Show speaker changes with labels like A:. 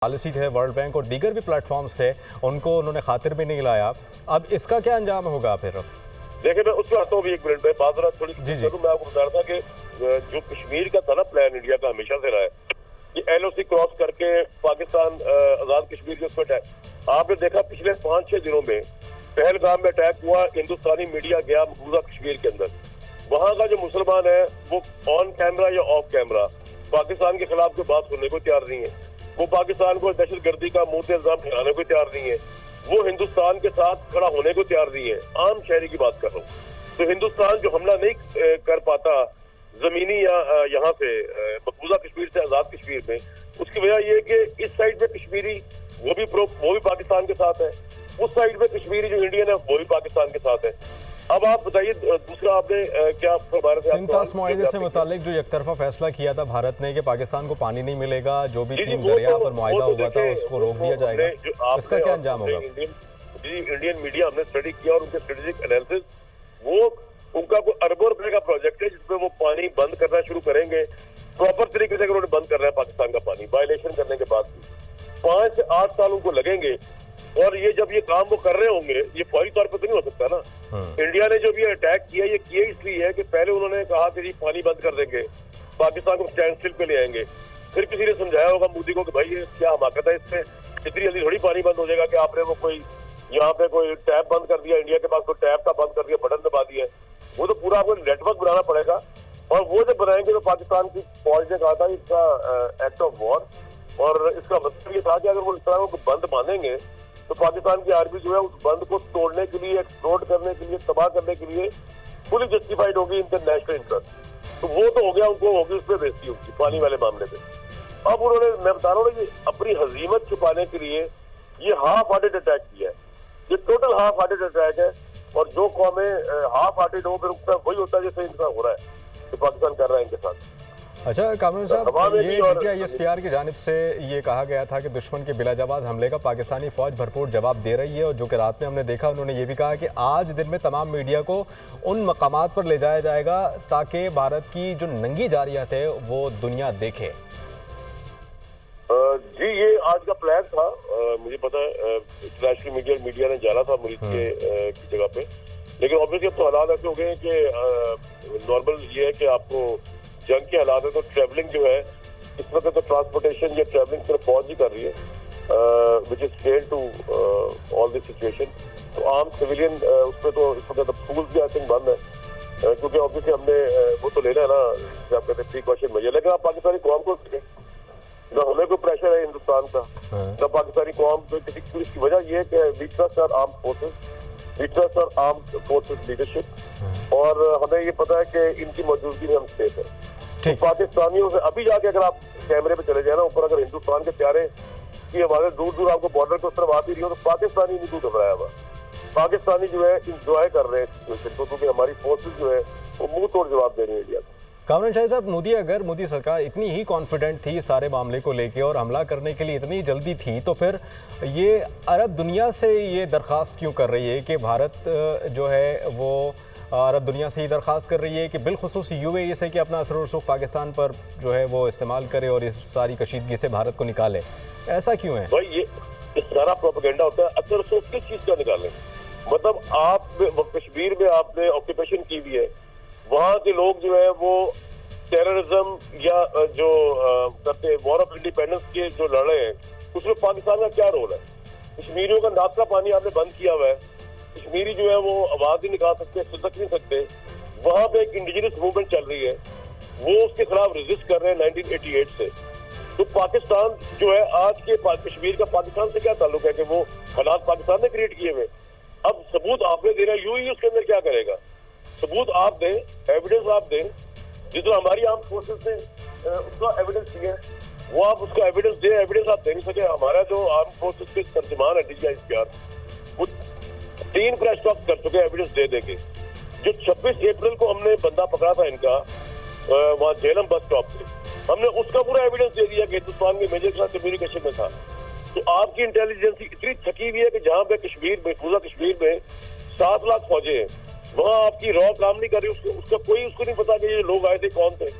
A: Policy थे, world bank और दीगर भी प्लेटफॉर्म्स थे, उनको उन्होंने खातिर भी नहीं लाया। अब इसका क्या अंजाम होगा फिर?
B: देखिए, मैं उसमें आता हूँ भी एक मिनट में बात थोड़ी
A: जी।
B: मैं आपको बता रहा था कि जो कश्मीर का था ना प्लान इंडिया का हमेशा से रहा है कि LOC क्रॉस करके पाकिस्तान आजाद कश्मीर के उसमें अटैक। आपने देखा पिछले 5-6 दिनों में पहलगाम में अटैक हुआ, हिंदुस्तानी मीडिया गया मकबूजा कश्मीर के अंदर, वहाँ का जो मुसलमान है वो ऑन कैमरा या ऑफ कैमरा पाकिस्तान के खिलाफ कोई बात सुनने को तैयार नहीं है, वो पाकिस्तान को दहशतगर्दी का मुंह इल्जाम ठहराने को तैयार नहीं है, वो हिंदुस्तान के साथ खड़ा होने को तैयार नहीं है। आम शहरी की बात कर रहा हूँ। तो हिंदुस्तान जो हमला नहीं कर पाता जमीनी या यहाँ से मकबूजा कश्मीर से आजाद कश्मीर में, उसकी वजह यह है कि इस साइड में कश्मीरी वो भी पाकिस्तान के साथ है, उस साइड में कश्मीरी जो इंडियन है वो भी पाकिस्तान के साथ है। अब आप बताइए दूसरा आपने क्या
A: सिंथास मुआहदे से मुतालिक जो एकतरफा फैसला किया था भारत ने कि पाकिस्तान को पानी नहीं मिलेगा, जो भी 3 दरिया पर मुआहदा हुआ था उसको रोक दिया जाएगा, इसका क्या अंजाम होगा?
B: इंडियन मीडिया हमने स्टडी किया और उनके स्ट्रेटेजिक एनालिसिस, वो उनका कोई अरबों रुपए का प्रोजेक्ट है जिसमें वो पानी बंद करना शुरू करेंगे। प्रॉपर तरीके से उन्होंने बंद करना है पाकिस्तान का पानी वायलेशन करने के बाद भी 5 से 8 साल उनको लगेंगे। और ये जब ये काम वो कर रहे होंगे, ये फौरी तौर पर तो नहीं हो सकता ना। इंडिया ने जो भी अटैक किया ये किया इसलिए है कि पहले उन्होंने कहा कि जी पानी बंद कर देंगे, पाकिस्तान को स्टैंड स्टिल पे ले आएंगे, फिर किसी ने समझाया होगा मोदी को कि भाई ये क्या हमाकत है, इसमें इतनी जल्दी थोड़ी पानी बंद हो जाएगा कि आपने वो कोई यहाँ पे कोई टैप बंद कर दिया, इंडिया के पास कोई टैप था बंद कर दिया, बटन दबा दिया। वो तो पूरा आपको नेटवर्क बनाना पड़ेगा, और वो जब बनाएंगे तो पाकिस्तान की फौज ने कहा था इसका एक्ट ऑफ वॉर, और इसका मतलब ये था कि अगर वो इस तरह को बंद मानेंगे तो पाकिस्तान की आर्मी जो है उस बंद को तोड़ने के लिए, एक्सप्लोड करने के लिए, तबाह करने के लिए फुली जस्टिफाइड होगी इंटरनेशनल इंटरेस्ट। तो वो तो हो गया, उनको होगी उसमें बेइज्जती उनकी पानी वाले मामले में। अब उन्होंने, मैं बता रहा हूँ ना, ये अपनी हजीमत छुपाने के लिए ये हाफ हार्टेड अटैक किया है, ये टोटल हाफ हार्टेड अटैक है। और जो कौमें हाफ हार्टेड हो फिर उसका वही होता है जैसे इनका हो रहा है जो पाकिस्तान कर रहा है इनके साथ।
A: अच्छा कामरान साहब, ये ISPR की जानिब से ये कहा गया था कि दुश्मन के बिलाजवाब हमले का पाकिस्तानी फौज भरपूर जवाब दे रही है, और जो कि रात में हमने देखा, उन्होंने ये भी कहा कि आज दिन में तमाम मीडिया को उन मकामात पर ले जाया जाएगा ताकि भारत की जो नंगी जारियत है वो दुनिया देखे।
B: जी, ये आज का प्लान था, मुझे पता है इंटरनेशनल मीडिया ने जाना था मुरीद की जगह पे, लेकिन ऑब्वियसली अब तो हालात ऐसे हो गए कि नॉर्मल ये है कि आपको जंग के हालात है तो ट्रैवलिंग जो है इस वक्त तो ट्रांसपोर्टेशन या ट्रैवलिंग सिर्फ फौज ही कर रही है, which is fair to all this situation. तो आम सिविलियन उसमें तो इस वक्त स्कूल भी आई थिंक बंद है, क्योंकि ऑब्वियसली हमने वो तो लेना है ना, जैसे आप कहते हैं प्रिकॉशन मेजर। लेकिन आप पाकिस्तानी कौम को ना हमें कोई प्रेशर है हिंदुस्तान का, ना पाकिस्तानी कौम को किसी। इसकी वजह ये है कि we trust our armed forces, we trust our armed forces leadership, और हमें ये पता है कि इनकी मौजूदगी में हम सेफ है। तो पाकिस्तानियों से अभी जाके अगर आप कैमरे पे चले जाए ना ऊपर, अगर हिंदुस्तान के प्यारे की आवाजें दूर दूर आपको बॉर्डर की तरफ आ भी रही हो, तो पाकिस्तानी नहीं दूर घबराया हुआ, पाकिस्तानी जो है इंजॉय कर रहे हैं सिचुएशन को, क्योंकि हमारी फोर्सेस जो है वो मुंह तोड़ जवाब दे रही है इंडिया को।
A: कामरान शाह साहब, मोदी सरकार इतनी ही कॉन्फिडेंट थी इस सारे मामले को लेके और हमला करने के लिए इतनी जल्दी थी, तो फिर ये अरब दुनिया से ये दरख्वास्त क्यों कर रही है कि भारत जो है वो अरब दुनिया से ही दरख्वास्त कर रही है कि बिलखुसूस UAE से कि अपना असर और रसूख पाकिस्तान पर जो है वो इस्तेमाल करे और इस सारी कशीदगी से भारत को निकाले? ऐसा क्यों है
B: भाई? ये सारा प्रोपेगेंडा होता है। असर रसूख किस चीज़ का निकालें? मतलब आप कश्मीर में आपने ऑक्यूपेशन की हुई है, वहाँ के लोग जो है वो टेररिज्म या जो करते हैं वॉर ऑफ इंडिपेंडेंस के जो लड़ रहे हैं, उसमें पाकिस्तान का क्या रोल है? कश्मीरियों का नाश्ता पानी आपने बंद किया हुआ है, कश्मीरी जो है वो आवाज नहीं निकाल सकते, सिसक नहीं सकते। वहाँ पे एक इंडिजिनस मूवमेंट चल रही है, वो उसके खिलाफ रेजिस्ट कर रहे हैं 1988 से। तो पाकिस्तान जो है आज के कश्मीर का पाकिस्तान से क्या ताल्लुक है कि वो हालात पाकिस्तान ने क्रिएट किए हुए? अब सबूत आपने देना, UAE उसके अंदर क्या करेगा? सबूत आप दें, एविडेंस आप दें, जितना हमारी आर्म फोर्सेस ने उसका एविडेंस दिया है वो आप उसका एविडेंस दें। एविडेंस आप दे नहीं सके। हमारा जो आर्म फोर्सेस के तर्जुमान है DGISPR, वो 3 प्रेस टॉक कर चुके एविडेंस दे देंगे। जो 26 अप्रैल को हमने बंदा पकड़ा था इनका वहाँ झेलम बस स्टॉप पे, हमने उसका पूरा एविडेंस दे दिया कि हिंदुस्तान के मेजर क्लास कम्युनिकेशन में था। तो आपकी इंटेलिजेंस इतनी थकी हुई है कि जहाँ पे कश्मीर में, पूरा कश्मीर में 7 लाख फौजे हैं, वहाँ आपकी रॉ काम नहीं कर रही, उसका कोई उसको नहीं पता कि ये लोग आए थे कौन थे।